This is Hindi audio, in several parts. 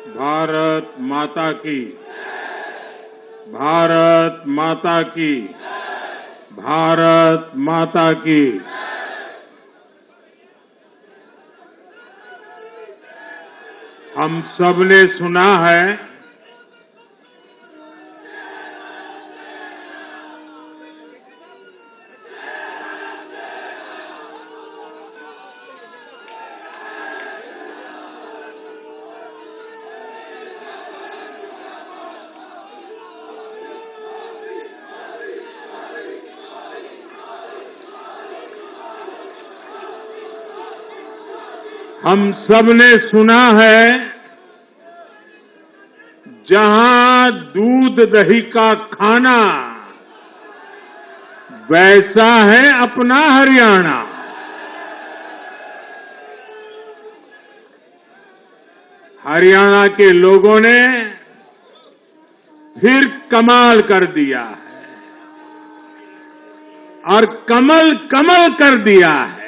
भारत माता की, भारत माता की, भारत माता की। हम सबने सुना है हम सबने सुना है जहां दूध दही का खाना वैसा है अपना हरियाणा। हरियाणा के लोगों ने फिर कमाल कर दिया है और कमल कमल कर दिया है।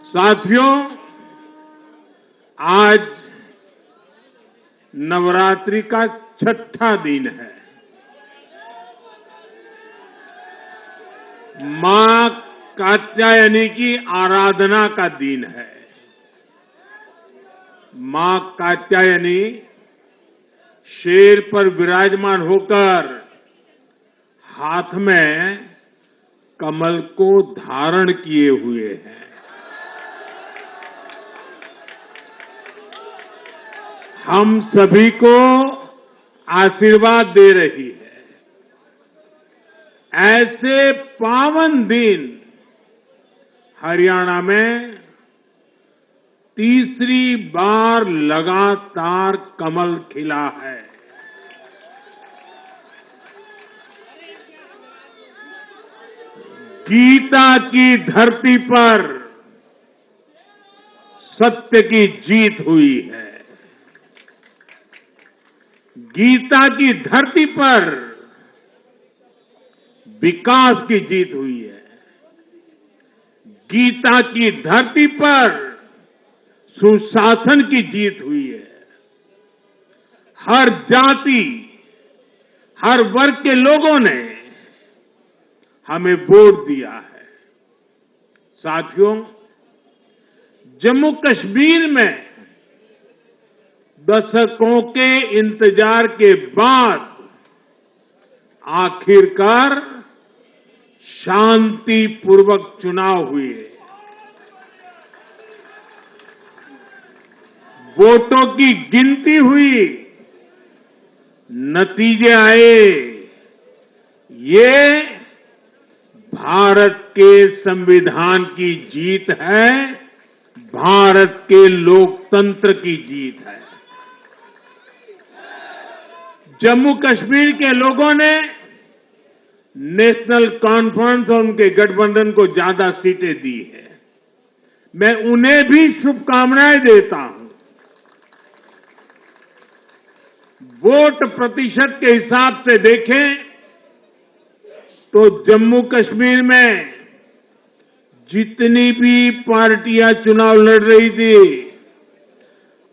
साथियों, आज नवरात्रि का छठा दिन है। मां कात्यायनी की आराधना का दिन है। मां कात्यायनी शेर पर विराजमान होकर हाथ में कमल को धारण किए हुए हैं। हम सभी को आशीर्वाद दे रही है। ऐसे पावन दिन हरियाणा में तीसरी बार लगातार कमल खिला है। गीता की धरती पर सत्य की जीत हुई है। गीता की धरती पर विकास की जीत हुई है। गीता की धरती पर सुशासन की जीत हुई है। हर जाति, हर वर्ग के लोगों ने हमें वोट दिया है। साथियों, जम्मू कश्मीर में दशकों के इंतजार के बाद आखिरकार शांतिपूर्वक चुनाव हुए। वोटों की गिनती हुई, नतीजे आए। ये भारत के संविधान की जीत है, भारत के लोकतंत्र की जीत है। जम्मू कश्मीर के लोगों ने नेशनल कॉन्फ्रेंस और उनके गठबंधन को ज्यादा सीटें दी है। मैं उन्हें भी शुभकामनाएं देता हूं। वोट प्रतिशत के हिसाब से देखें तो जम्मू कश्मीर में जितनी भी पार्टियां चुनाव लड़ रही थी,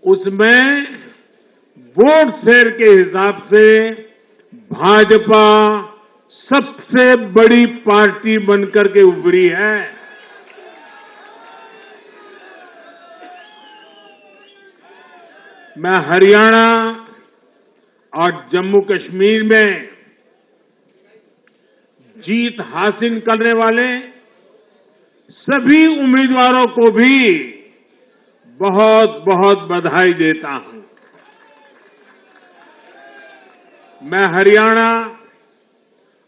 उसमें वोट शेयर के हिसाब से भाजपा सबसे बड़ी पार्टी बनकर के उभरी है। मैं हरियाणा और जम्मू कश्मीर में जीत हासिल करने वाले सभी उम्मीदवारों को भी बहुत बहुत बधाई देता हूं। मैं हरियाणा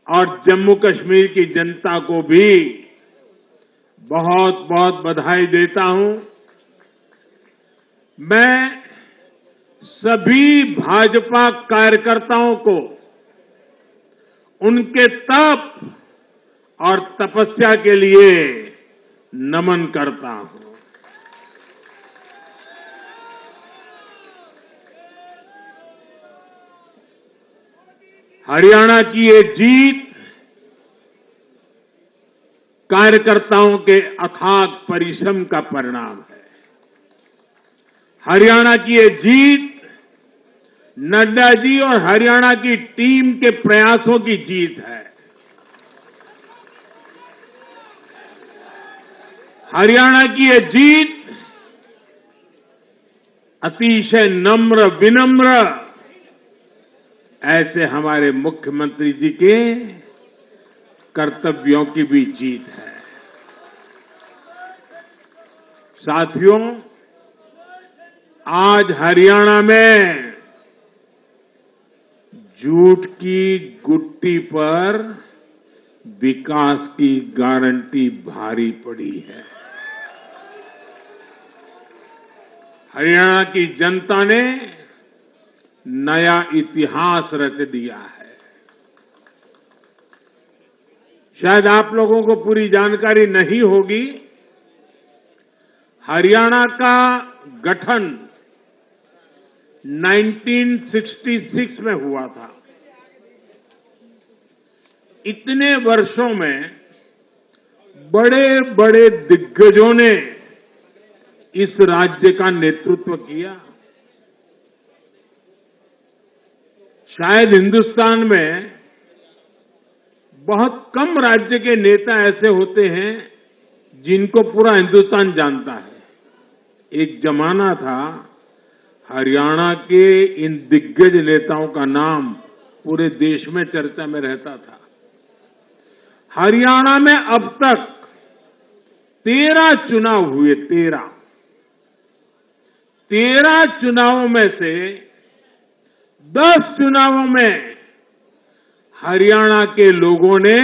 और जम्मू कश्मीर की जनता को भी बहुत बहुत बधाई देता हूं। मैं सभी भाजपा कार्यकर्ताओं को उनके तप और तपस्या के लिए नमन करता हूं। हरियाणा की ये जीत कार्यकर्ताओं के अथाक परिश्रम का परिणाम है। हरियाणा की ये जीत नड्डा जी और हरियाणा की टीम के प्रयासों की जीत है। हरियाणा की ये जीत अतिशय नम्र विनम्र ऐसे हमारे मुख्यमंत्री जी के कर्तव्यों की भी जीत है। साथियों, आज हरियाणा में झूठ की गुट्टी पर विकास की गारंटी भारी पड़ी है। हरियाणा की जनता ने नया इतिहास रच दिया है। शायद आप लोगों को पूरी जानकारी नहीं होगी, हरियाणा का गठन 1966 में हुआ था। इतने वर्षों में बड़े बड़े दिग्गजों ने इस राज्य का नेतृत्व किया। शायद हिंदुस्तान में बहुत कम राज्य के नेता ऐसे होते हैं जिनको पूरा हिंदुस्तान जानता है। एक जमाना था हरियाणा के इन दिग्गज नेताओं का नाम पूरे देश में चर्चा में रहता था। हरियाणा में अब तक 13 चुनाव हुए। 13 चुनावों में से 10 चुनावों में हरियाणा के लोगों ने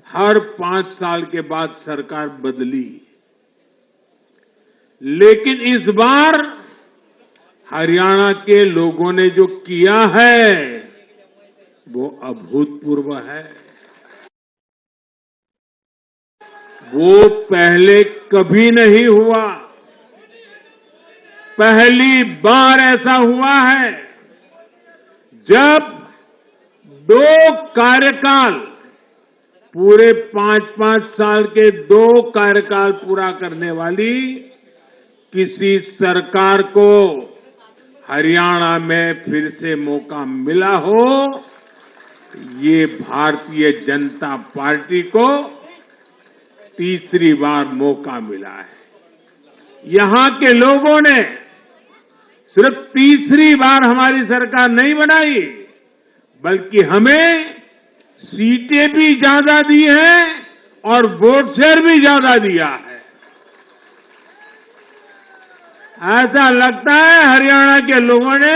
हर 5 साल के बाद सरकार बदली, लेकिन इस बार हरियाणा के लोगों ने जो किया है वो अभूतपूर्व है। वो पहले कभी नहीं हुआ। पहली बार ऐसा हुआ है जब 2 कार्यकाल, पूरे 5-5 साल के 2 कार्यकाल पूरा करने वाली किसी सरकार को हरियाणा में फिर से मौका मिला हो, ये भारतीय जनता पार्टी को तीसरी बार मौका मिला है। यहां के लोगों ने सिर्फ तीसरी बार हमारी सरकार नहीं बनाई, बल्कि हमें सीटें भी ज्यादा दी हैं और वोट शेयर भी ज्यादा दिया है। ऐसा लगता है हरियाणा के लोगों ने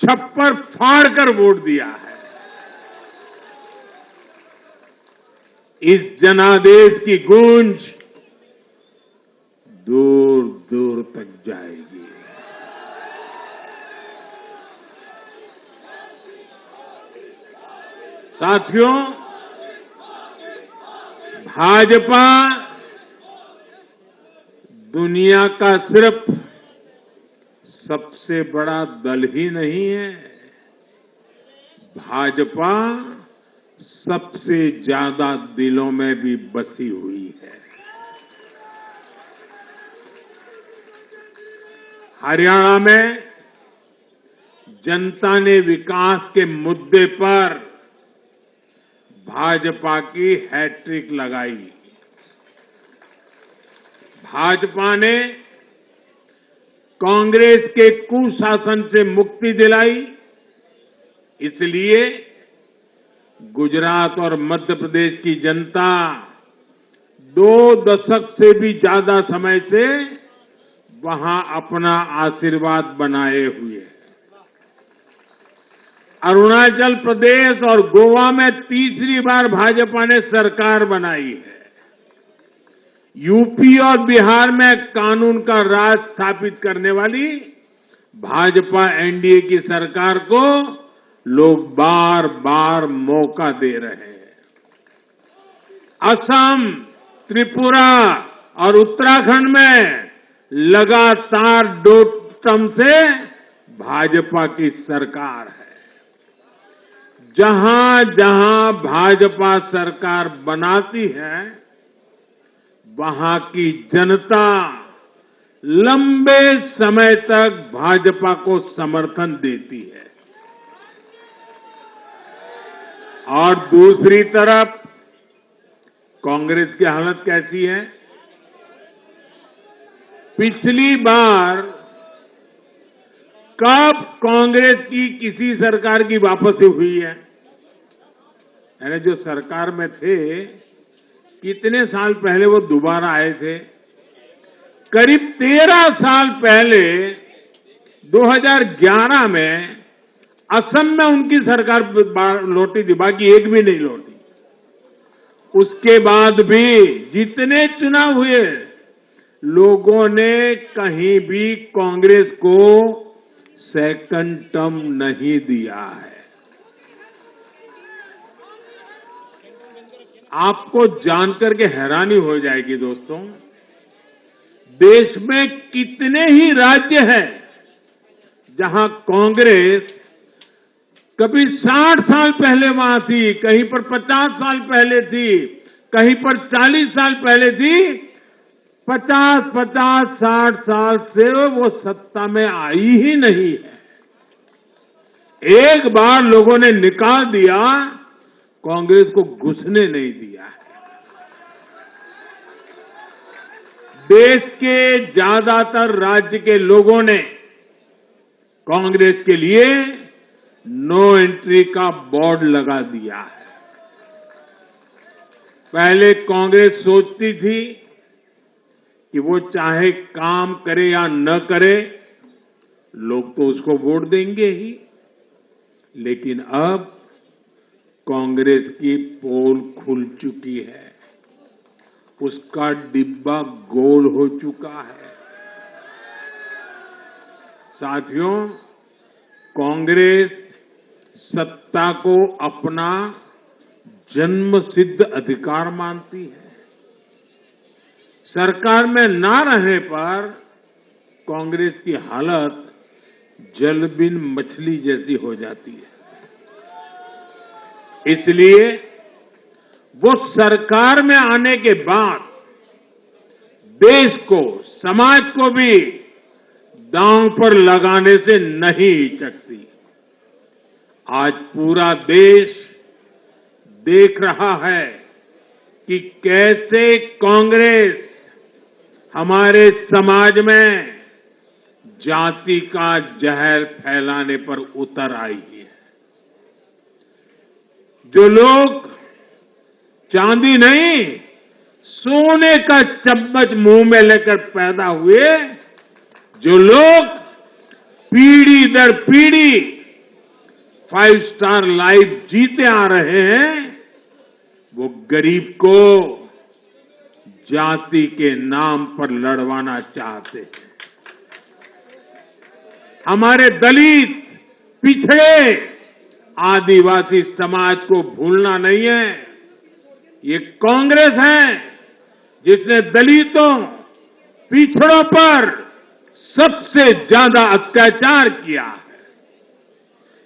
छप्पर फाड़ कर वोट दिया है। इस जनादेश की गूंज दूर दूर तक जाएगी। साथियों, भाजपा दुनिया का सिर्फ सबसे बड़ा दल ही नहीं है, भाजपा सबसे ज्यादा दिलों में भी बसी हुई है। हरियाणा में जनता ने विकास के मुद्दे पर भाजपा की हैट्रिक लगाई। भाजपा ने कांग्रेस के कुशासन से मुक्ति दिलाई, इसलिए गुजरात और मध्य प्रदेश की जनता 2 दशक से भी ज्यादा समय से वहां अपना आशीर्वाद बनाए हुए है। अरुणाचल प्रदेश और गोवा में तीसरी बार भाजपा ने सरकार बनाई है। यूपी और बिहार में कानून का राज स्थापित करने वाली भाजपा एनडीए की सरकार को लोग बार बार मौका दे रहे हैं। असम, त्रिपुरा और उत्तराखंड में लगातार 2 टर्म से भाजपा की सरकार है। जहां जहां भाजपा सरकार बनाती है, वहां की जनता लंबे समय तक भाजपा को समर्थन देती है और दूसरी तरफ कांग्रेस की हालत कैसी है? पिछली बार कब कांग्रेस की किसी सरकार की वापसी हुई है? यानी जो सरकार में थे, कितने साल पहले वो दोबारा आए थे? करीब 13 साल पहले 2011 में असम में उनकी सरकार लौटी थी, बाकी एक भी नहीं लौटी। उसके बाद भी जितने चुनाव हुए, लोगों ने कहीं भी कांग्रेस को सेकंड टर्म नहीं दिया है। आपको जानकर के हैरानी हो जाएगी दोस्तों, देश में कितने ही राज्य हैं जहां कांग्रेस कभी 60 साल पहले वहां थी, कहीं पर 50 साल पहले थी, कहीं पर 40 साल पहले थी, 50-60 साल से वो सत्ता में आई ही नहीं है। एक बार लोगों ने निकाल दिया, कांग्रेस को घुसने नहीं दिया है। देश के ज्यादातर राज्य के लोगों ने कांग्रेस के लिए नो एंट्री का बोर्ड लगा दिया है। पहले कांग्रेस सोचती थी कि वो चाहे काम करे या न करे, लोग तो उसको वोट देंगे ही। लेकिन अब कांग्रेस की पोल खुल चुकी है, उसका डिब्बा गोल हो चुका है। साथियों, कांग्रेस सत्ता को अपना जन्मसिद्ध अधिकार मानती है। सरकार में ना रहने पर कांग्रेस की हालत जल बिन मछली जैसी हो जाती है। इसलिए वो सरकार में आने के बाद देश को, समाज को भी दांव पर लगाने से नहीं हिचकती। आज पूरा देश देख रहा है कि कैसे कांग्रेस हमारे समाज में जाति का जहर फैलाने पर उतर आई है। जो लोग चांदी नहीं, सोने का चम्मच मुंह में लेकर पैदा हुए, जो लोग पीढ़ी दर पीढ़ी 5 स्टार लाइफ जीते आ रहे हैं, वो गरीब को जाति के नाम पर लड़वाना चाहते हैं। हमारे दलित, पिछड़े, आदिवासी समाज को भूलना नहीं है। ये कांग्रेस है जिसने दलितों, पिछड़ों पर सबसे ज्यादा अत्याचार किया है।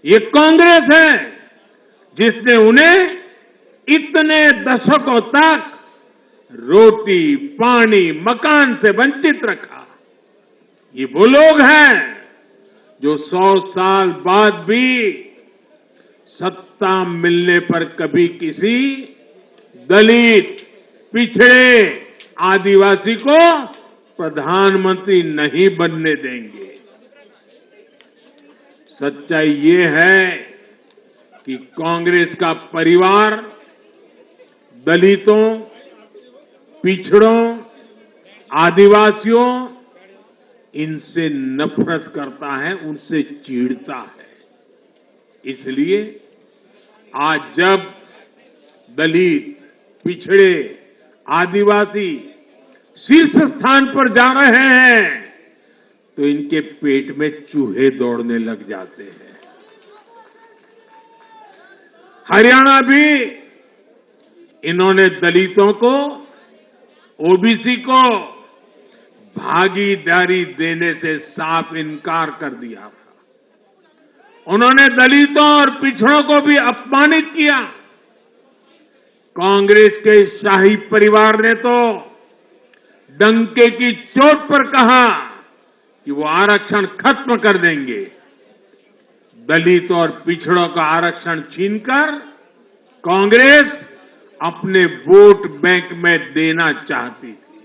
ये कांग्रेस है जिसने उन्हें इतने दशकों तक रोटी, पानी, मकान से वंचित रखा। ये वो लोग हैं जो 100 साल बाद भी सत्ता मिलने पर कभी किसी दलित, पिछड़े, आदिवासी को प्रधानमंत्री नहीं बनने देंगे। सच्चाई ये है कि कांग्रेस का परिवार दलितों, पिछड़ों, आदिवासियों, इनसे नफरत करता है, उनसे चिढ़ता है। इसलिए आज जब दलित, पिछड़े, आदिवासी शीर्ष स्थान पर जा रहे हैं, तो इनके पेट में चूहे दौड़ने लग जाते हैं। हरियाणा भी इन्होंने दलितों को, ओबीसी को भागीदारी देने से साफ इनकार कर दिया था। उन्होंने दलितों और पिछड़ों को भी अपमानित किया। कांग्रेस के शाही परिवार ने तो डंके की चोट पर कहा कि वो आरक्षण खत्म कर देंगे। दलित और पिछड़ों का आरक्षण छीनकर कांग्रेस अपने वोट बैंक में देना चाहती थी।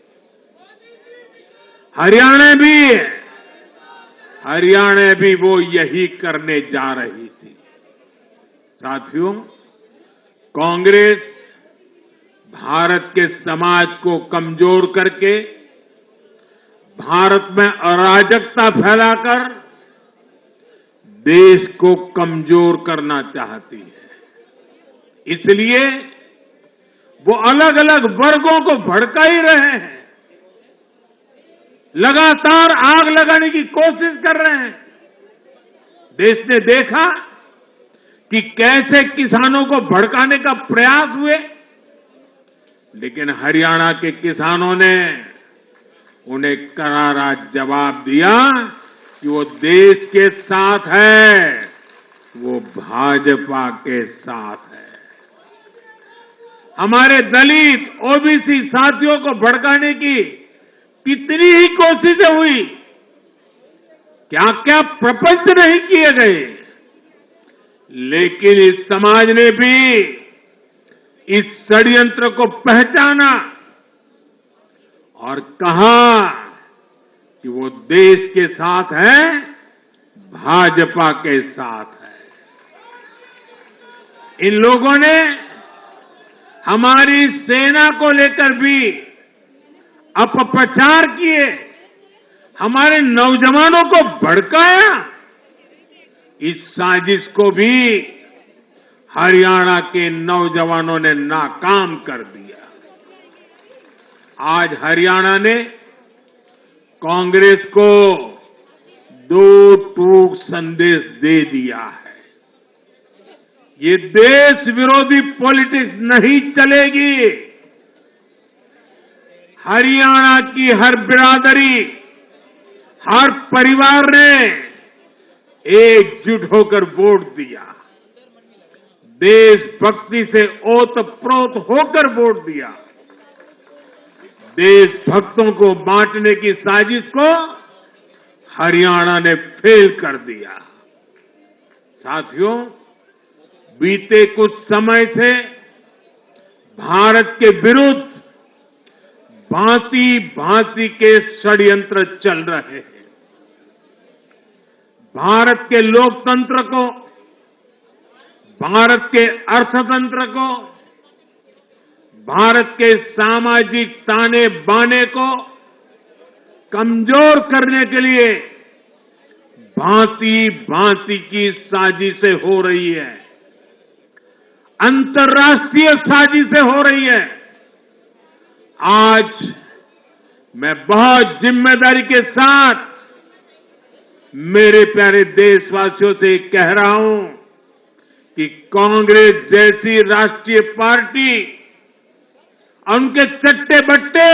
हरियाणा भी वो यही करने जा रही थी। साथियों, कांग्रेस भारत के समाज को कमजोर करके, भारत में अराजकता फैलाकर देश को कमजोर करना चाहती है। इसलिए वो अलग अलग वर्गों को भड़का ही रहे हैं, लगातार आग लगाने की कोशिश कर रहे हैं। देश ने देखा कि कैसे किसानों को भड़काने का प्रयास हुए, लेकिन हरियाणा के किसानों ने उन्हें करारा जवाब दिया कि वो देश के साथ है, वो भाजपा के साथ है। हमारे दलित ओबीसी साथियों को भड़काने की कितनी ही कोशिशें हुई, क्या क्या प्रपंच नहीं किए गए, लेकिन इस समाज ने भी इस षड्यंत्र को पहचाना और कहा कि वो देश के साथ है, भाजपा के साथ है। इन लोगों ने हमारी सेना को लेकर भी अपप्रचार किए, हमारे नौजवानों को भड़काया। इस साजिश को भी हरियाणा के नौजवानों ने नाकाम कर दिया। आज हरियाणा ने कांग्रेस को दो टूक संदेश दे दिया है। ये देश विरोधी पॉलिटिक्स नहीं चलेगी। हरियाणा की हर बिरादरी, हर परिवार ने एकजुट होकर वोट दिया, देशभक्ति से ओतप्रोत होकर वोट दिया। देशभक्तों को बांटने की साजिश को हरियाणा ने फेल कर दिया। साथियों, बीते कुछ समय से भारत के विरुद्ध भांति भांति के षड्यंत्र चल रहे हैं। भारत के लोकतंत्र को, भारत के अर्थतंत्र को, भारत के सामाजिक ताने बाने को कमजोर करने के लिए भांति भांति की साजिशें हो रही है, अंतर्राष्ट्रीय साजिशें हो रही है। आज मैं बहुत जिम्मेदारी के साथ मेरे प्यारे देशवासियों से कह रहा हूं कि कांग्रेस जैसी राष्ट्रीय पार्टी और उनके चट्टे बट्टे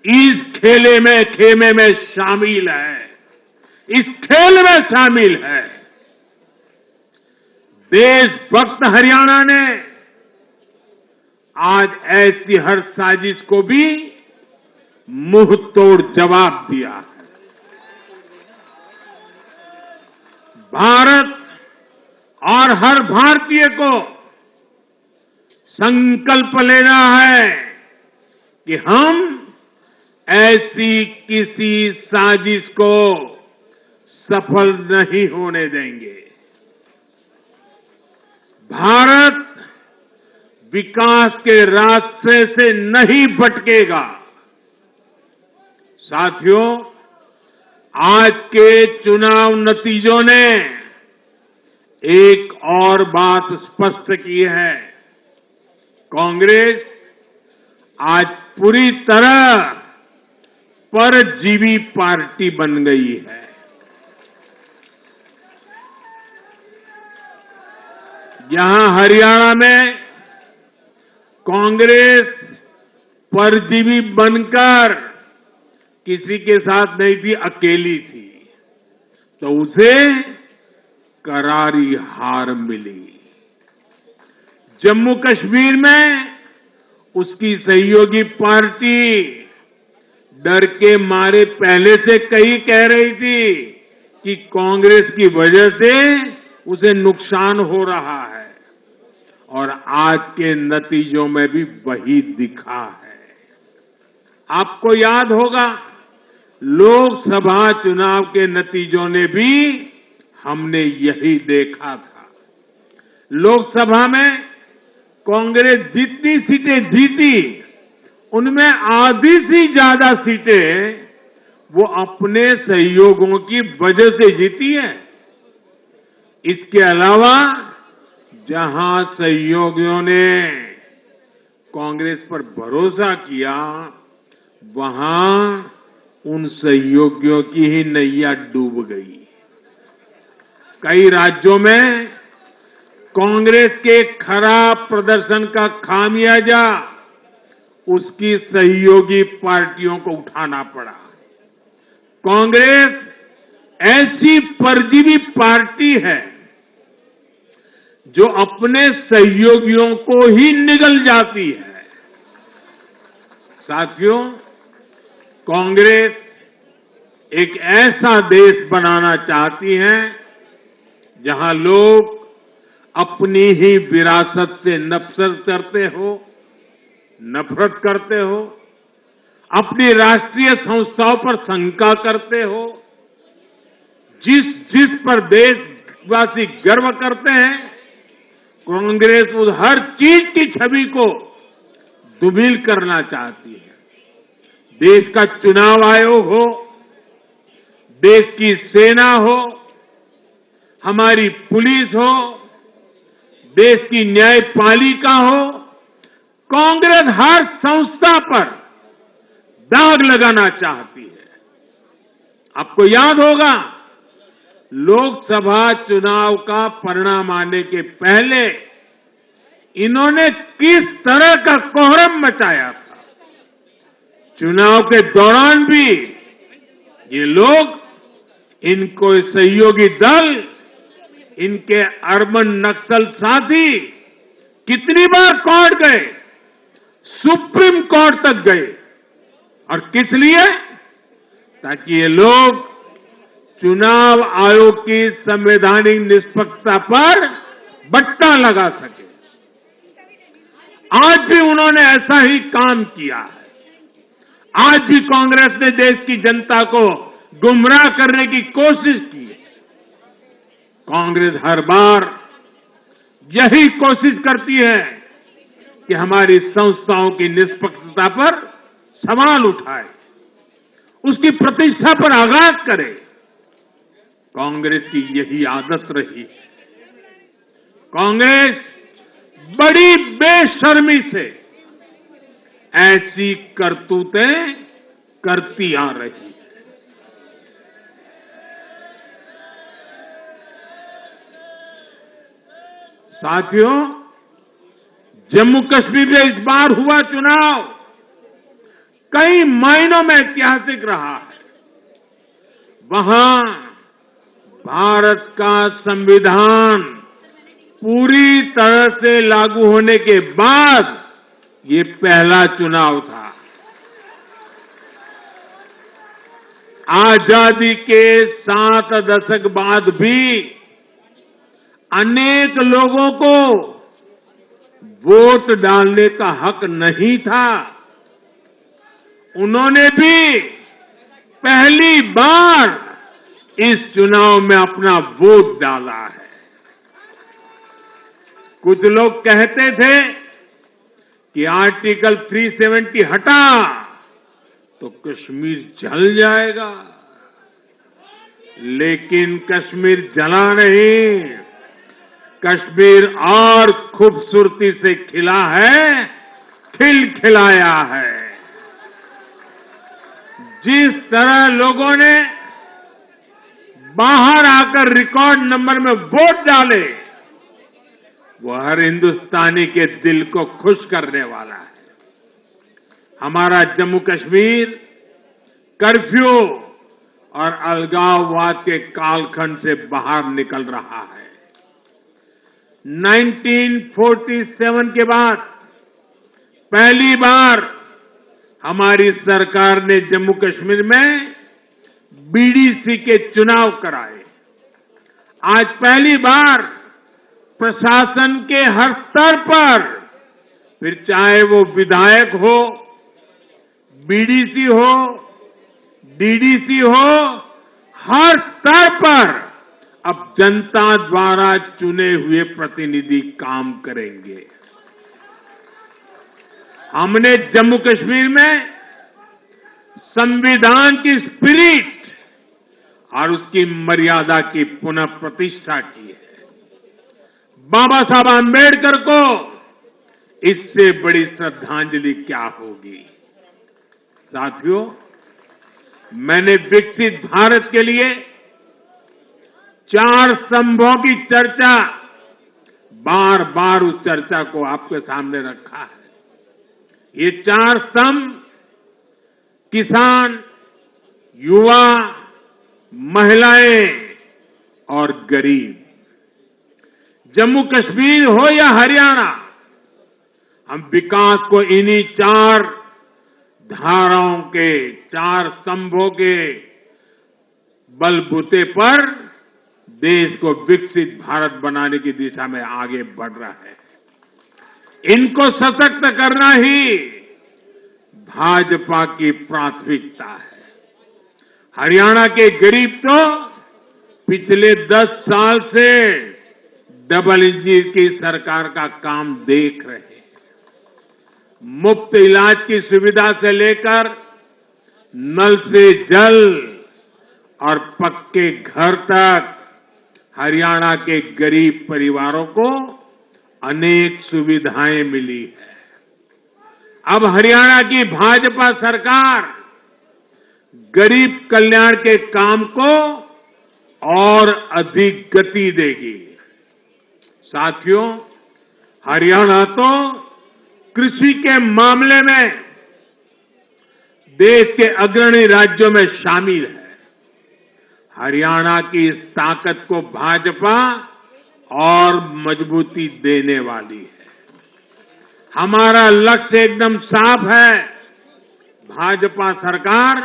इस खेमे में शामिल है, इस खेल में शामिल है। देशभक्त हरियाणा ने आज ऐसी हर साजिश को भी मुंह तोड़ जवाब दिया है। भारत और हर भारतीय को संकल्प लेना है कि हम ऐसी किसी साजिश को सफल नहीं होने देंगे। भारत विकास के रास्ते से नहीं भटकेगा। साथियों, आज के चुनाव नतीजों ने एक और बात स्पष्ट की है। कांग्रेस आज पूरी तरह परजीवी पार्टी बन गई है। यहां हरियाणा में कांग्रेस परजीवी बनकर किसी के साथ नहीं थी, अकेली थी, तो उसे करारी हार मिली। जम्मू कश्मीर में उसकी सहयोगी पार्टी डर के मारे पहले से कई कह रही थी कि कांग्रेस की वजह से उसे नुकसान हो रहा है और आज के नतीजों में भी वही दिखा है। आपको याद होगा, लोकसभा चुनाव के नतीजों ने भी हमने यही देखा था। लोकसभा में कांग्रेस जितनी सीटें जीती, उनमें आधी से ज्यादा सीटें वो अपने सहयोगियों की वजह से जीती है। इसके अलावा जहां सहयोगियों ने कांग्रेस पर भरोसा किया, वहां उन सहयोगियों की ही नैया डूब गई। कई राज्यों में कांग्रेस के खराब प्रदर्शन का खामियाजा उसकी सहयोगी पार्टियों को उठाना पड़ा। कांग्रेस ऐसी परजीवी पार्टी है जो अपने सहयोगियों को ही निगल जाती है। साथियों, कांग्रेस एक ऐसा देश बनाना चाहती है जहां लोग अपनी ही विरासत से नफरत करते हो, अपनी राष्ट्रीय संस्थाओं पर शंका करते हो। जिस पर देशवासी गर्व करते हैं, कांग्रेस उस हर चीज की छवि को धूमिल करना चाहती है। देश का चुनाव आयोग हो, देश की सेना हो, हमारी पुलिस हो, देश की न्यायपालिका हो, कांग्रेस हर संस्था पर दाग लगाना चाहती है। आपको याद होगा, लोकसभा चुनाव का परिणाम आने के पहले इन्होंने किस तरह का कोहराम मचाया था। चुनाव के दौरान भी ये लोग, इनको सहयोगी दल, इनके अर्बन नक्सल साथी कितनी बार कोर्ट गए, सुप्रीम कोर्ट तक गए। और किस लिए? ताकि ये लोग चुनाव आयोग की संवैधानिक निष्पक्षता पर बट्टा लगा सके। आज भी उन्होंने ऐसा ही काम किया है। आज भी कांग्रेस ने देश की जनता को गुमराह करने की कोशिश की है। कांग्रेस हर बार यही कोशिश करती है कि हमारी संस्थाओं की निष्पक्षता पर सवाल उठाए, उसकी प्रतिष्ठा पर आघात करे। कांग्रेस की यही आदत रही है। कांग्रेस बड़ी बेशर्मी से ऐसी करतूतें करती आ रही है। साथियों, जम्मू कश्मीर में इस बार हुआ चुनाव कई मायनों में ऐतिहासिक रहा है। वहां भारत का संविधान पूरी तरह से लागू होने के बाद ये पहला चुनाव था। आजादी के 7 दशक बाद भी अनेक लोगों को वोट डालने का हक नहीं था। उन्होंने भी पहली बार इस चुनाव में अपना वोट डाला है। कुछ लोग कहते थे कि आर्टिकल 370 हटा तो कश्मीर जल जाएगा, लेकिन कश्मीर जला नहीं, कश्मीर और खूबसूरती से खिला है, खिलखिलाया है। जिस तरह लोगों ने बाहर आकर रिकॉर्ड नंबर में वोट डाले, वो हर हिंदुस्तानी के दिल को खुश करने वाला है। हमारा जम्मू कश्मीर कर्फ्यू और अलगाववाद के कालखंड से बाहर निकल रहा है। 1947 के बाद पहली बार हमारी सरकार ने जम्मू कश्मीर में बीडीसी के चुनाव कराए। आज पहली बार प्रशासन के हर स्तर पर, फिर चाहे वो विधायक हो, बीडीसी हो, डीडीसी हो, हर स्तर पर अब जनता द्वारा चुने हुए प्रतिनिधि काम करेंगे। हमने जम्मू कश्मीर में संविधान की स्पिरिट और उसकी मर्यादा की पुनः प्रतिष्ठा की है। बाबा साहब आम्बेडकर को इससे बड़ी श्रद्धांजलि क्या होगी। साथियों, मैंने विकसित भारत के लिए 4 स्तंभों की चर्चा, बार बार उस चर्चा को आपके सामने रखा है। ये 4 स्तंभ किसान, युवा, महिलाएं और गरीब, जम्मू कश्मीर हो या हरियाणा, हम विकास को इन्हीं 4 धाराओं के, 4 स्तंभों के बलबूते पर देश को विकसित भारत बनाने की दिशा में आगे बढ़ रहा है। इनको सशक्त करना ही भाजपा की प्राथमिकता है। हरियाणा के गरीब तो पिछले 10 साल से डबल इंजन की सरकार का काम देख रहे हैं। मुफ्त इलाज की सुविधा से लेकर नल से जल और पक्के घर तक हरियाणा के गरीब परिवारों को अनेक सुविधाएं मिली है। अब हरियाणा की भाजपा सरकार गरीब कल्याण के काम को और अधिक गति देगी। साथियों, हरियाणा तो कृषि के मामले में देश के अग्रणी राज्यों में शामिल है। हरियाणा की इस ताकत को भाजपा और मजबूती देने वाली है। हमारा लक्ष्य एकदम साफ है। भाजपा सरकार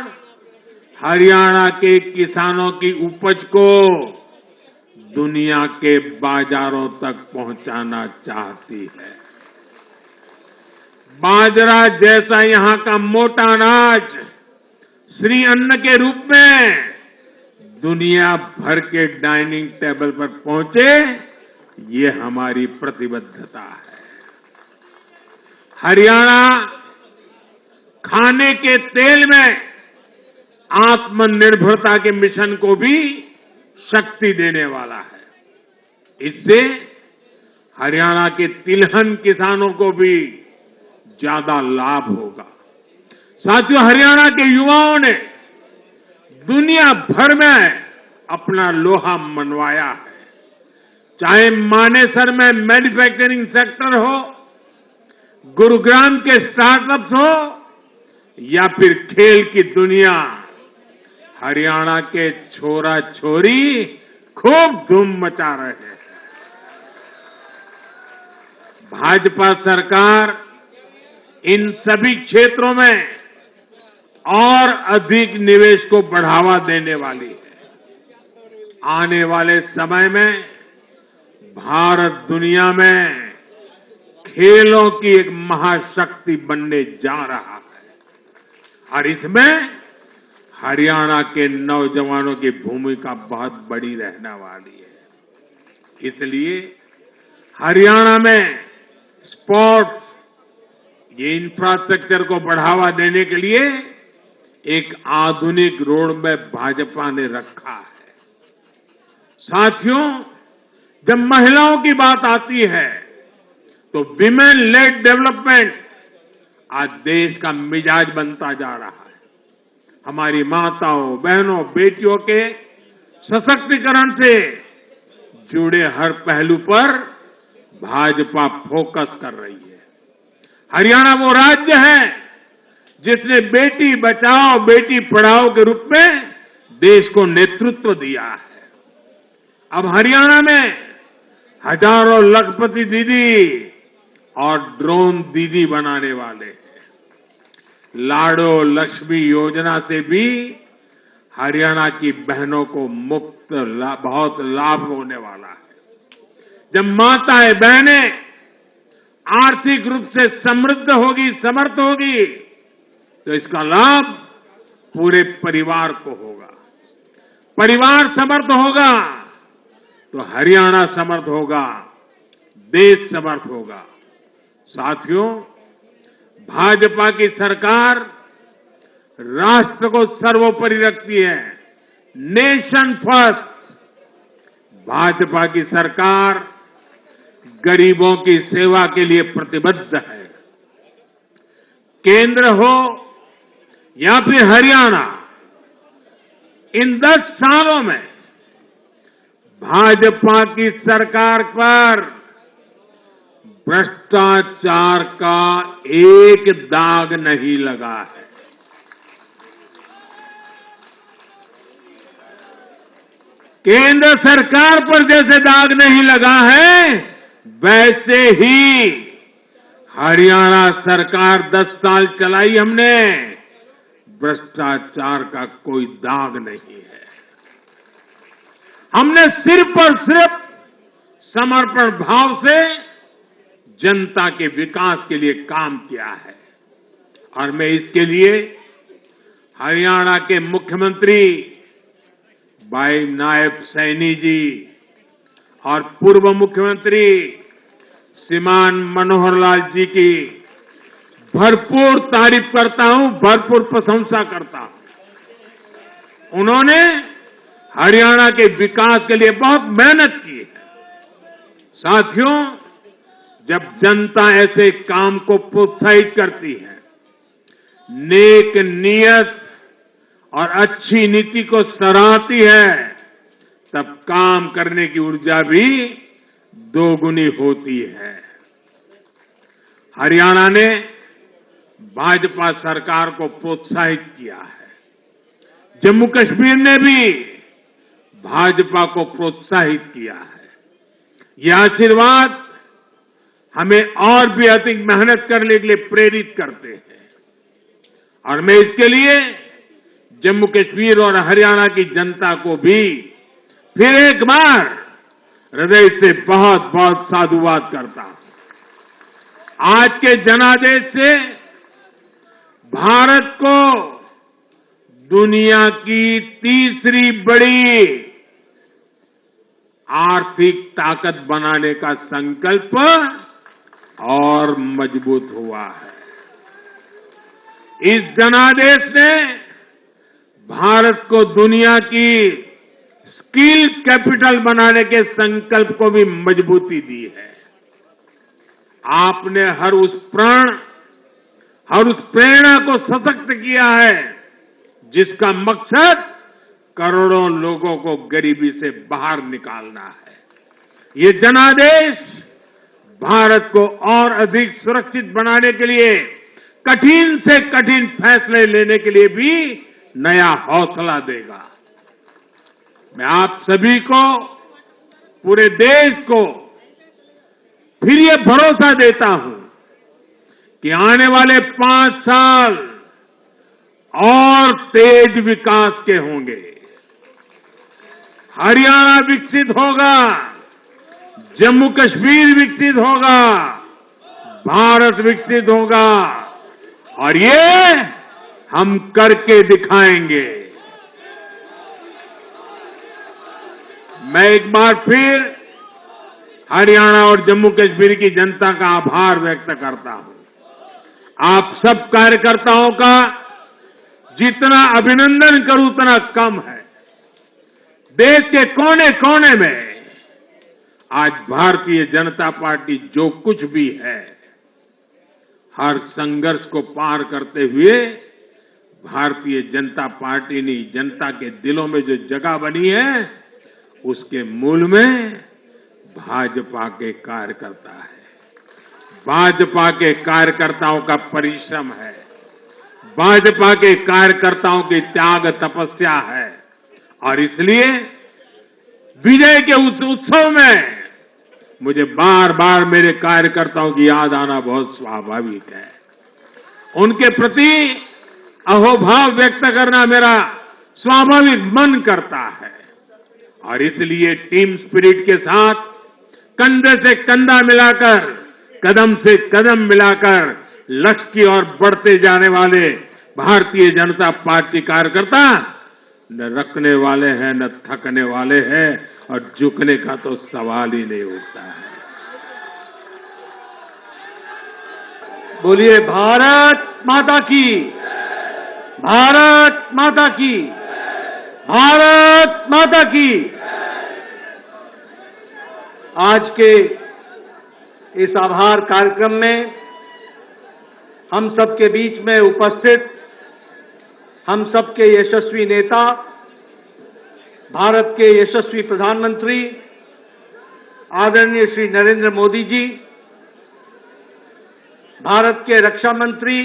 हरियाणा के किसानों की उपज को दुनिया के बाजारों तक पहुंचाना चाहती है। बाजरा जैसा यहां का मोटा अनाज श्री अन्न के रूप में दुनिया भर के डाइनिंग टेबल पर पहुंचे, ये हमारी प्रतिबद्धता है। हरियाणा खाने के तेल में आत्मनिर्भरता के मिशन को भी शक्ति देने वाला है। इससे हरियाणा के तिलहन किसानों को भी ज्यादा लाभ होगा। साथियों, हरियाणा के युवाओं ने दुनिया भर में अपना लोहा मनवाया है। चाहे मानेसर में मैन्युफैक्चरिंग सेक्टर हो, गुरुग्राम के स्टार्टअप्स हो या फिर खेल की दुनिया, हरियाणा के छोरा छोरी खूब धूम मचा रहे हैं। भाजपा सरकार इन सभी क्षेत्रों में और अधिक निवेश को बढ़ावा देने वाली है। आने वाले समय में भारत दुनिया में खेलों की एक महाशक्ति बनने जा रहा है और इसमें हरियाणा के नौजवानों की भूमिका बहुत बड़ी रहने वाली है। इसलिए हरियाणा में स्पोर्ट्स, ये इंफ्रास्ट्रक्चर को बढ़ावा देने के लिए एक आधुनिक रोड मैप भाजपा ने रखा है। साथियों, जब महिलाओं की बात आती है तो विमेन लेड डेवलपमेंट आज देश का मिजाज बनता जा रहा है। हमारी माताओं, बहनों, बेटियों के सशक्तिकरण से जुड़े हर पहलू पर भाजपा फोकस कर रही है। हरियाणा वो राज्य है जिसने बेटी बचाओ बेटी पढ़ाओ के रूप में देश को नेतृत्व दिया है। अब हरियाणा में हजारों लखपति दीदी और ड्रोन दीदी बनाने वाले हैं। लाडो लक्ष्मी योजना से भी हरियाणा की बहनों को बहुत लाभ होने वाला है। जब माताएं बहनें आर्थिक रूप से समृद्ध होगी, समर्थ होगी, तो इसका लाभ पूरे परिवार को होगा। परिवार समर्थ होगा तो हरियाणा समर्थ होगा, देश समर्थ होगा। साथियों, भाजपा की सरकार राष्ट्र को सर्वोपरि रखती है। Nation first. भाजपा की सरकार गरीबों की सेवा के लिए प्रतिबद्ध है। केंद्र हो या फिर हरियाणा, इन 10 सालों में भाजपा की सरकार पर भ्रष्टाचार का एक दाग नहीं लगा है। केंद्र सरकार पर जैसे दाग नहीं लगा है, वैसे ही हरियाणा सरकार 10 साल चलाई हमने, भ्रष्टाचार का कोई दाग नहीं है। हमने सिर्फ और सिर्फ समर्पण भाव से जनता के विकास के लिए काम किया है। और मैं इसके लिए हरियाणा के मुख्यमंत्री भाई नायब सैनी जी और पूर्व मुख्यमंत्री श्रीमान मनोहर लाल जी की भरपूर तारीफ करता हूं, भरपूर प्रशंसा करता हूं। उन्होंने हरियाणा के विकास के लिए बहुत मेहनत की है। साथियों, जब जनता ऐसे काम को प्रोत्साहित करती है, नेक नियत और अच्छी नीति को सराहती है, तब काम करने की ऊर्जा भी दोगुनी होती है। हरियाणा ने भाजपा सरकार को प्रोत्साहित किया है। जम्मू कश्मीर ने भी भाजपा को प्रोत्साहित किया है। यह आशीर्वाद हमें और भी अधिक मेहनत करने के लिए प्रेरित करते हैं। और मैं इसके लिए जम्मू कश्मीर और हरियाणा की जनता को भी फिर एक बार हृदय से बहुत बहुत साधुवाद करता हूं। आज के जनादेश से भारत को दुनिया की तीसरी बड़ी आर्थिक ताकत बनाने का संकल्प और मजबूत हुआ है। इस जनादेश ने भारत को दुनिया की स्किल कैपिटल बनाने के संकल्प को भी मजबूती दी है। आपने हर उस प्रेरणा को सशक्त किया है जिसका मकसद करोड़ों लोगों को गरीबी से बाहर निकालना है। ये जनादेश भारत को और अधिक सुरक्षित बनाने के लिए कठिन से कठिन फैसले लेने के लिए भी नया हौसला देगा। मैं आप सभी को, पूरे देश को फिर ये भरोसा देता हूं कि आने वाले 5 साल और तेज विकास के होंगे। हरियाणा विकसित होगा, जम्मू कश्मीर विकसित होगा, भारत विकसित होगा और ये हम करके दिखाएंगे। मैं एक बार फिर हरियाणा और जम्मू कश्मीर की जनता का आभार व्यक्त करता हूं। आप सब कार्यकर्ताओं का जितना अभिनंदन करूं उतना कम है। देश के कोने कोने में आज भारतीय जनता पार्टी जो कुछ भी है, हर संघर्ष को पार करते हुए भारतीय जनता पार्टी ने जनता के दिलों में जो जगह बनी है, उसके मूल में भाजपा के कार्यकर्ता है। भाजपा के कार्यकर्ताओं का परिश्रम है, भाजपा के कार्यकर्ताओं की त्याग तपस्या है। और इसलिए विजय के उस उत्सव में मुझे बार बार मेरे कार्यकर्ताओं की याद आना बहुत स्वाभाविक है। उनके प्रति अहोभाव व्यक्त करना मेरा स्वाभाविक मन करता है और इसलिए टीम स्पिरिट के साथ कंधे से कंधा मिलाकर, कदम से कदम मिलाकर लक्ष्य की ओर बढ़ते जाने वाले भारतीय जनता पार्टी कार्यकर्ता न रखने वाले हैं न थकने वाले हैं और झुकने का तो सवाल ही नहीं उठता है। बोलिए भारत माता की, भारत माता की, भारत माता की। आज के इस आभार कार्यक्रम में हम सबके बीच में उपस्थित हम सबके यशस्वी नेता, भारत के यशस्वी प्रधानमंत्री आदरणीय श्री नरेंद्र मोदी जी, भारत के रक्षा मंत्री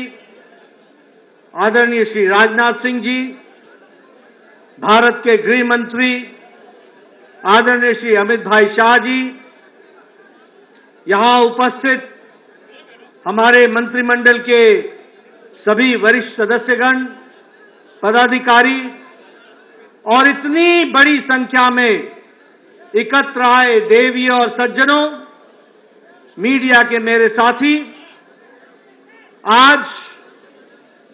आदरणीय श्री राजनाथ सिंह जी, भारत के गृह मंत्री आदरणीय श्री अमित भाई शाह जी, यहां उपस्थित हमारे मंत्रिमंडल के सभी वरिष्ठ सदस्यगण, पदाधिकारी और इतनी बड़ी संख्या में एकत्र आए देवी और सज्जनों, मीडिया के मेरे साथी, आज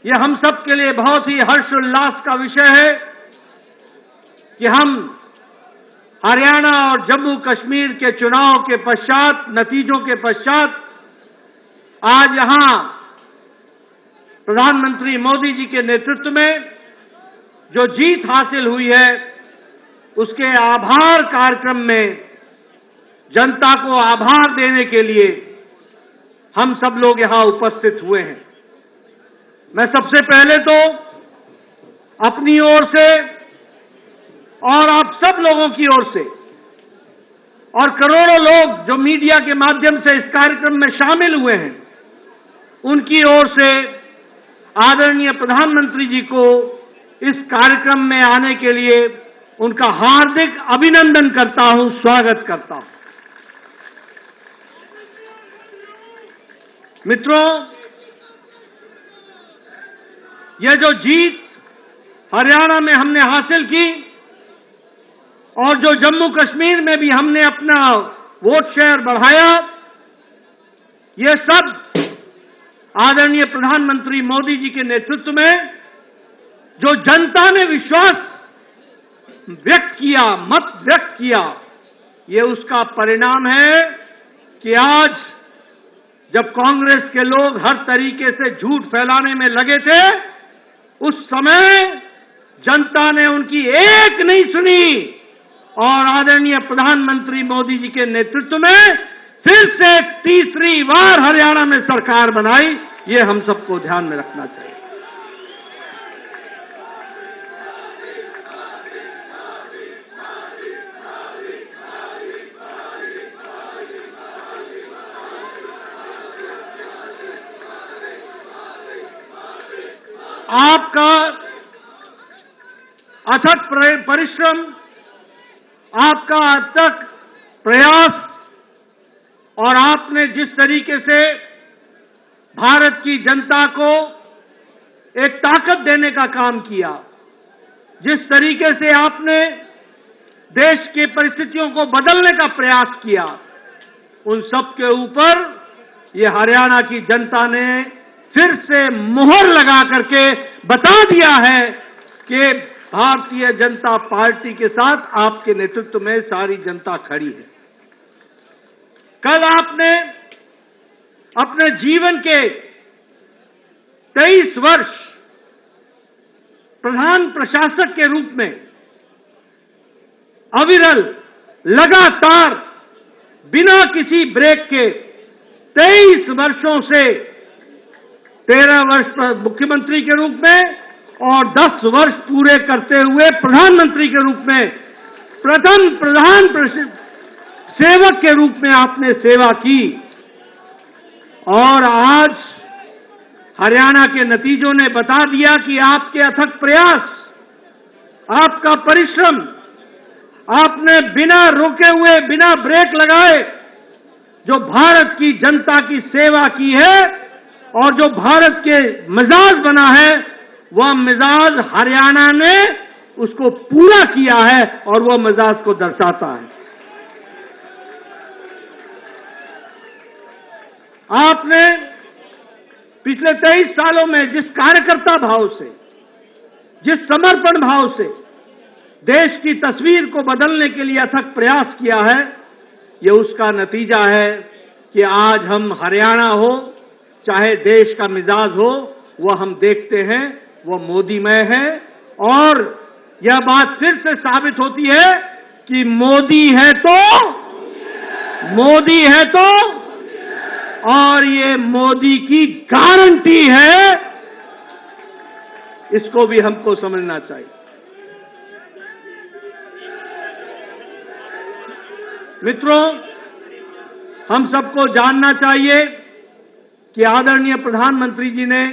यह हम सब के लिए बहुत ही हर्षोल्लास का विषय है कि हम हरियाणा और जम्मू कश्मीर के चुनाव के पश्चात, नतीजों के पश्चात आज यहां प्रधानमंत्री मोदी जी के नेतृत्व में जो जीत हासिल हुई है, उसके आभार कार्यक्रम में जनता को आभार देने के लिए हम सब लोग यहां उपस्थित हुए हैं। मैं सबसे पहले तो अपनी ओर से और आप सब लोगों की ओर से और करोड़ों लोग जो मीडिया के माध्यम से इस कार्यक्रम में शामिल हुए हैं, उनकी ओर से आदरणीय प्रधानमंत्री जी को इस कार्यक्रम में आने के लिए उनका हार्दिक अभिनंदन करता हूं, स्वागत करता हूं। मित्रों, यह जो जीत हरियाणा में हमने हासिल की और जो जम्मू कश्मीर में भी हमने अपना वोट शेयर बढ़ाया, ये सब आदरणीय प्रधानमंत्री मोदी जी के नेतृत्व में जो जनता ने विश्वास व्यक्त किया, मत व्यक्त किया, ये उसका परिणाम है कि आज जब कांग्रेस के लोग हर तरीके से झूठ फैलाने में लगे थे, उस समय जनता ने उनकी एक नहीं सुनी और आदरणीय प्रधानमंत्री मोदी जी के नेतृत्व में फिर से तीसरी बार हरियाणा में सरकार बनाई। ये हम सबको ध्यान में रखना चाहिए। आपका अथक परिश्रम, आपका अथक प्रयास और आपने जिस तरीके से भारत की जनता को एक ताकत देने का काम किया, जिस तरीके से आपने देश की परिस्थितियों को बदलने का प्रयास किया, उन सब के ऊपर ये हरियाणा की जनता ने फिर से मुहर लगा करके बता दिया है कि भारतीय जनता पार्टी के साथ आपके नेतृत्व में सारी जनता खड़ी है। कल आपने अपने जीवन के 23 वर्ष प्रधान प्रशासक के रूप में अविरल, लगातार, बिना किसी ब्रेक के 23 वर्षों से 13 वर्ष मुख्यमंत्री के रूप में और 10 वर्ष पूरे करते हुए प्रधानमंत्री के रूप में प्रथम प्रधान सेवक के रूप में आपने सेवा की और आज हरियाणा के नतीजों ने बता दिया कि आपके अथक प्रयास, आपका परिश्रम, आपने बिना रुके हुए, बिना ब्रेक लगाए जो भारत की जनता की सेवा की है, और जो भारत के मिजाज बना है, वह मिजाज हरियाणा ने उसको पूरा किया है और वह मिजाज को दर्शाता है। आपने पिछले 23 सालों में जिस कार्यकर्ता भाव से, जिस समर्पण भाव से देश की तस्वीर को बदलने के लिए अथक प्रयास किया है, ये उसका नतीजा है कि आज हम हरियाणा हो चाहे देश का मिजाज हो, वह हम देखते हैं वह मोदीमय है। और यह बात फिर से साबित होती है कि मोदी है तो और ये मोदी की गारंटी है, इसको भी हमको समझना चाहिए। मित्रों, हम सबको जानना चाहिए कि आदरणीय प्रधानमंत्री जी ने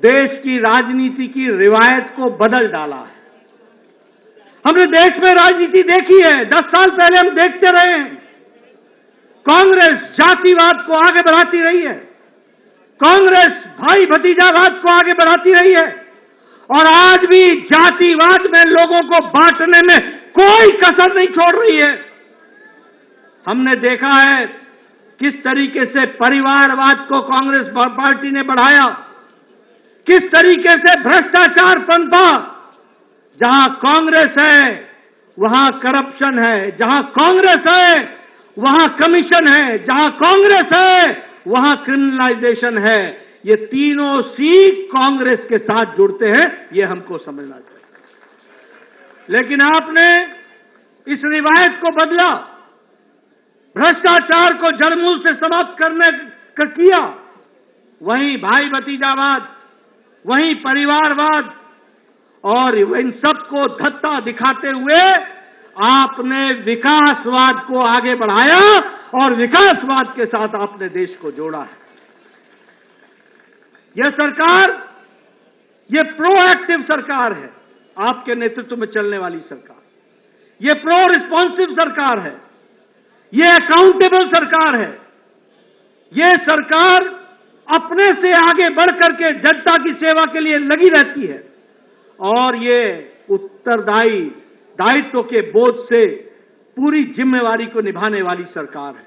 देश की राजनीति की रिवायत को बदल डाला है। हमने देश में राजनीति देखी है, 10 साल पहले हम देखते रहे हैं। कांग्रेस जातिवाद को आगे बढ़ाती रही है, कांग्रेस भाई भतीजावाद को आगे बढ़ाती रही है और आज भी जातिवाद में लोगों को बांटने में कोई कसर नहीं छोड़ रही है। हमने देखा है किस तरीके से परिवारवाद को कांग्रेस पार्टी ने बढ़ाया, किस तरीके से भ्रष्टाचार पनपा। जहां कांग्रेस है वहां करप्शन है, जहां कांग्रेस है वहां कमीशन है, जहां कांग्रेस है वहां क्रिमिनलाइजेशन है। ये तीनों सी कांग्रेस के साथ जुड़ते हैं, ये हमको समझना चाहिए। लेकिन आपने इस रिवायत को बदला, भ्रष्टाचार को जड़मूल से समाप्त करने का किया। वहीं भाई भतीजावाद, वहीं परिवारवाद और इन सबको धत्ता दिखाते हुए आपने विकासवाद को आगे बढ़ाया और विकासवाद के साथ आपने देश को जोड़ा है। यह सरकार, ये प्रोएक्टिव सरकार है, आपके नेतृत्व में चलने वाली सरकार। ये प्रो रिस्पॉन्सिव सरकार है, ये अकाउंटेबल सरकार है। ये सरकार अपने से आगे बढ़कर के जनता की सेवा के लिए लगी रहती है और ये उत्तरदायी दायित्व के बोझ से पूरी जिम्मेवारी को निभाने वाली सरकार है।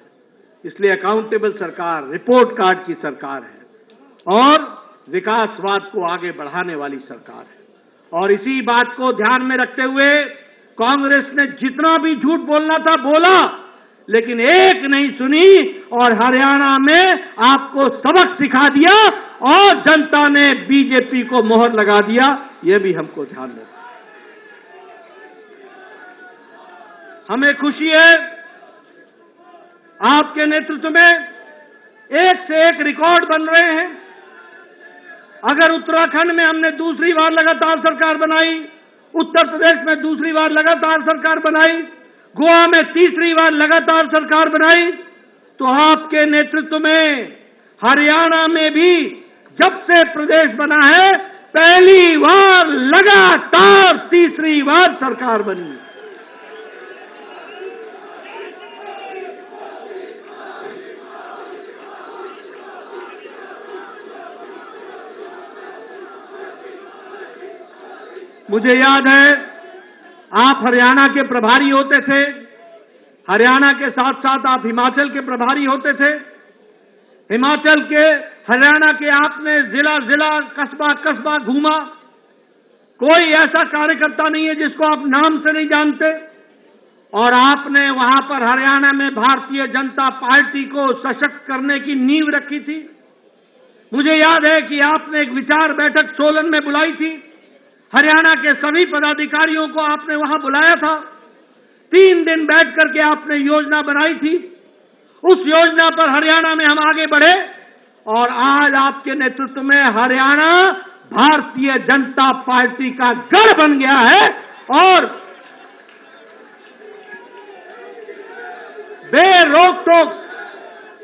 इसलिए अकाउंटेबल सरकार, रिपोर्ट कार्ड की सरकार है और विकासवाद को आगे बढ़ाने वाली सरकार है। और इसी बात को ध्यान में रखते हुए कांग्रेस ने जितना भी झूठ बोलना था बोला, लेकिन एक नहीं सुनी और हरियाणा में आपको सबक सिखा दिया और जनता ने बीजेपी को मोहर लगा दिया। यह भी हमको ध्यान रखना। हमें खुशी है आपके नेतृत्व में एक से एक रिकॉर्ड बन रहे हैं। अगर उत्तराखंड में हमने दूसरी बार लगातार सरकार बनाई, उत्तर प्रदेश में दूसरी बार लगातार सरकार बनाई, गोवा में तीसरी बार लगातार सरकार बनाई, तो आपके नेतृत्व में हरियाणा में भी जब से प्रदेश बना है पहली बार लगातार तीसरी बार सरकार बनी। मुझे याद है आप हरियाणा के प्रभारी होते थे, हरियाणा के साथ साथ आप हिमाचल के प्रभारी होते थे। हिमाचल के, हरियाणा के आपने जिला जिला, कस्बा कस्बा घूमा। कोई ऐसा कार्यकर्ता नहीं है जिसको आप नाम से नहीं जानते। और आपने वहां पर हरियाणा में भारतीय जनता पार्टी को सशक्त करने की नींव रखी थी। मुझे याद है कि आपने एक विचार बैठक सोलन में बुलाई थी, हरियाणा के सभी पदाधिकारियों को आपने वहां बुलाया था। 3 दिन बैठ करके आपने योजना बनाई थी। उस योजना पर हरियाणा में हम आगे बढ़े और आज आपके नेतृत्व में हरियाणा भारतीय जनता पार्टी का गढ़ बन गया है और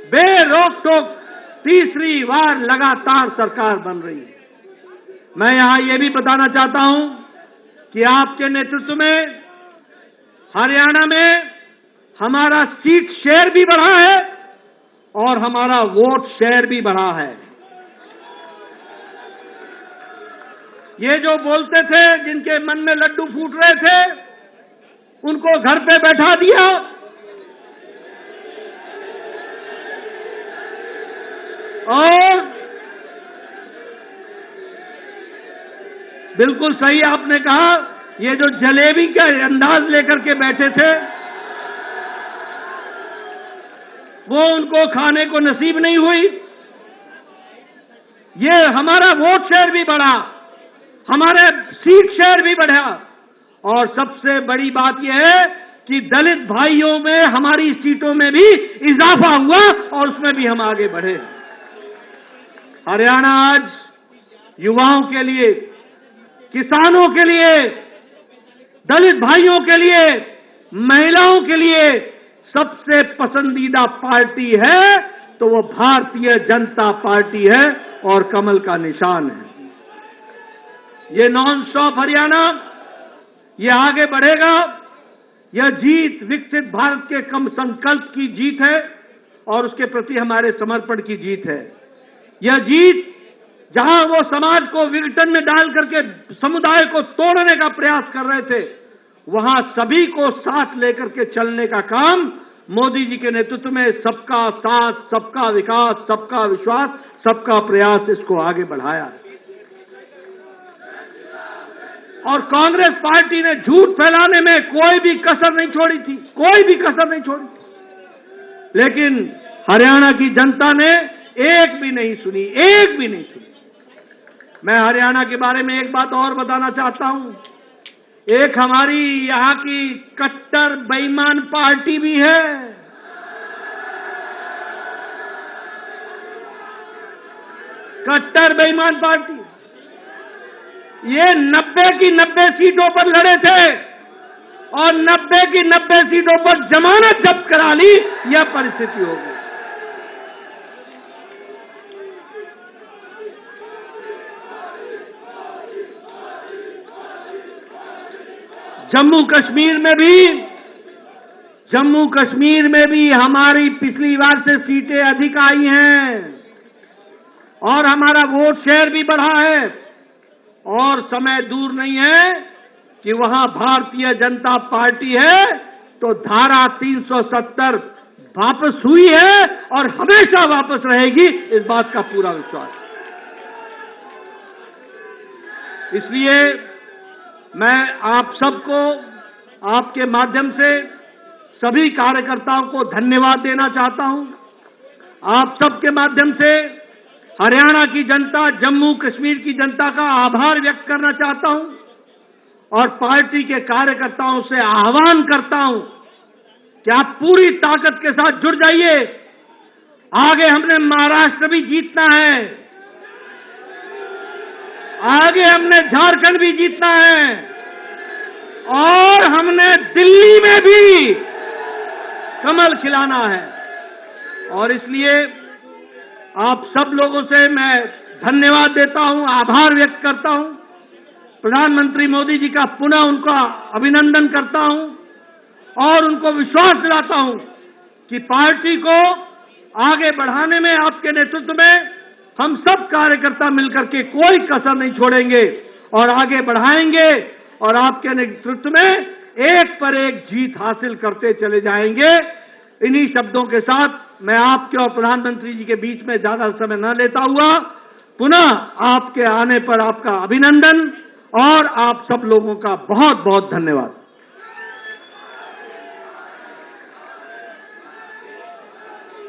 बेरोक-टोक तीसरी बार लगातार सरकार बन रही है। मैं यहां यह भी बताना चाहता हूं कि आपके नेतृत्व में हरियाणा में हमारा सीट शेयर भी बढ़ा है और हमारा वोट शेयर भी बढ़ा है। ये जो बोलते थे, जिनके मन में लड्डू फूट रहे थे, उनको घर पे बैठा दिया और बिल्कुल सही आपने कहा, ये जो जलेबी का अंदाज लेकर के बैठे थे, वो उनको खाने को नसीब नहीं हुई। ये हमारा वोट शेयर भी बढ़ा, हमारे सीट शेयर भी बढ़ा, और सबसे बड़ी बात यह है कि दलित भाइयों में हमारी सीटों में भी इजाफा हुआ और उसमें भी हम आगे बढ़े। हरियाणा आज युवाओं के लिए, किसानों के लिए, दलित भाइयों के लिए, महिलाओं के लिए सबसे पसंदीदा पार्टी है तो वो भारतीय जनता पार्टी है और कमल का निशान है। ये नॉन स्टॉप हरियाणा, ये आगे बढ़ेगा। यह जीत विकसित भारत के कम संकल्प की जीत है और उसके प्रति हमारे समर्पण की जीत है। यह जीत जहां वो समाज को विघटन में डाल करके समुदाय को तोड़ने का प्रयास कर रहे थे, वहां सभी को साथ लेकर के चलने का काम मोदी जी के नेतृत्व में सबका साथ, सबका विकास, सबका विश्वास, सबका प्रयास, इसको आगे बढ़ाया। और कांग्रेस पार्टी ने झूठ फैलाने में कोई भी कसर नहीं छोड़ी थी, कोई भी कसर नहीं छोड़ी थी, लेकिन हरियाणा की जनता ने एक भी नहीं सुनी, एक भी नहीं सुनी। मैं हरियाणा के बारे में एक बात और बताना चाहता हूं। एक हमारी यहां की कट्टर बेईमान पार्टी भी है। कट्टर बेईमान पार्टी, ये 90 की 90 सीटों पर लड़े थे और 90 की 90 सीटों पर जमानत जब्त करा ली। यह परिस्थिति हो गई। जम्मू कश्मीर में भी हमारी पिछली बार से सीटें अधिक आई हैं और हमारा वोट शेयर भी बढ़ा है और समय दूर नहीं है कि वहां भारतीय जनता पार्टी है तो धारा 370 वापस हुई है और हमेशा वापस रहेगी, इस बात का पूरा विश्वास है। इसलिए मैं आप सबको आपके माध्यम से सभी कार्यकर्ताओं को धन्यवाद देना चाहता हूं। आप सबके माध्यम से हरियाणा की जनता, जम्मू कश्मीर की जनता का आभार व्यक्त करना चाहता हूं और पार्टी के कार्यकर्ताओं से आह्वान करता हूं कि आप पूरी ताकत के साथ जुड़ जाइए। आगे हमने महाराष्ट्र भी जीतना है, आगे हमने झारखंड भी जीतना है और हमने दिल्ली में भी कमल खिलाना है। और इसलिए आप सब लोगों से मैं धन्यवाद देता हूं, आभार व्यक्त करता हूं। प्रधानमंत्री मोदी जी का पुनः उनका अभिनंदन करता हूं और उनको विश्वास दिलाता हूं कि पार्टी को आगे बढ़ाने में आपके नेतृत्व में हम सब कार्यकर्ता मिलकर के कोई कसर नहीं छोड़ेंगे और आगे बढ़ाएंगे और आपके नेतृत्व में एक पर एक जीत हासिल करते चले जाएंगे। इन्हीं शब्दों के साथ मैं आपके और प्रधानमंत्री जी के बीच में ज्यादा समय न लेता हुआ पुनः आपके आने पर आपका अभिनंदन और आप सब लोगों का बहुत बहुत धन्यवाद।